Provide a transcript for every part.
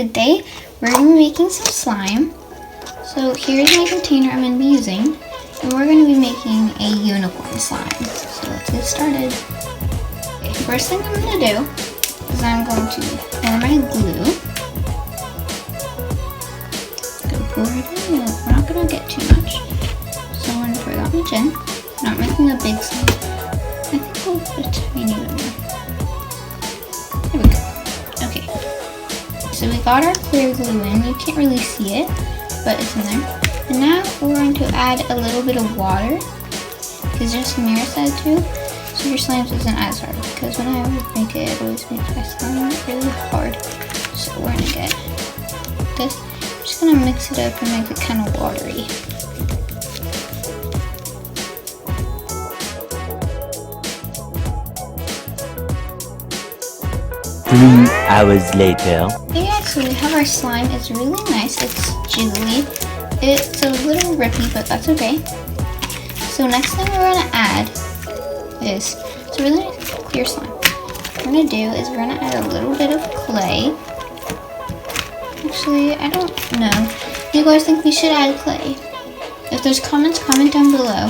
today we're going to be making some slime. So here's my container I'm going to be using, and we're going to be making a unicorn slime. So let's get started. Okay, first thing I'm going to do is I'm going to pour my glue. Go pour it in. We're not going to get too much. So I'm going to pour that much in. I'm not making a big slime. I think we'll put a tiny bit more. There we go. Okay. So we got our clear glue in. You can't really see it, but it's in there. And now we're going to add a little bit of water, because there's some mirror side too, so your slime isn't as hard. Because when I make it, it always makes my slime really hard. So we're gonna get this. I'm just gonna mix it up and make it kind of watery. 3 hours later. Okay guys, so we have our slime. It's really nice. It's jiggly. It's a little rippy, but that's okay. So next thing we're gonna add is, it's a really nice clear slime. What we're gonna do is we're gonna add a little bit of clay. Actually, I don't know. Do you guys think we should add clay? If there's comments, comment down below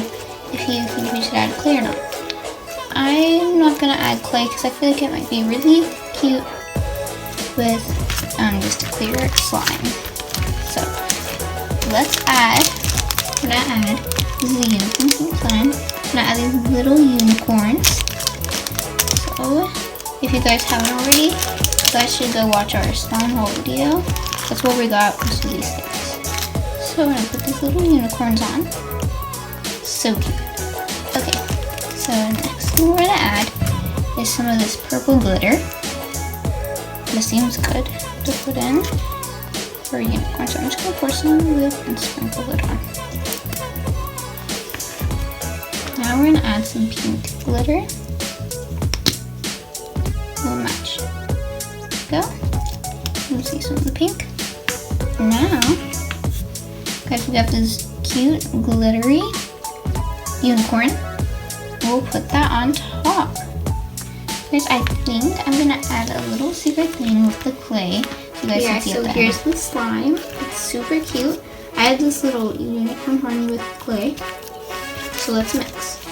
if you think we should add clay or not. I'm not gonna add clay because I feel like it might be really cute with just a clear slime. So let's add, we're gonna add the unicorn slime. I'm gonna add these little unicorns. So if you guys haven't already, you guys should go watch our slime haul video. That's where we got most of these things. So we're gonna put these little unicorns on. So cute. Okay, so next thing we're gonna add is some of this purple glitter. This seems good to put in for a unicorn, so I'm just gonna pour some of it and sprinkle it on. Now we're gonna add some pink glitter. Will match. Go. Let's see some of the pink. Now, guys, we have this cute glittery unicorn. We'll put that on top. Guys, I think I'm gonna add a little secret thing with the clay so you guys can see it. So here's the slime. It's super cute. I have this little unicorn horn with clay. So let's mix.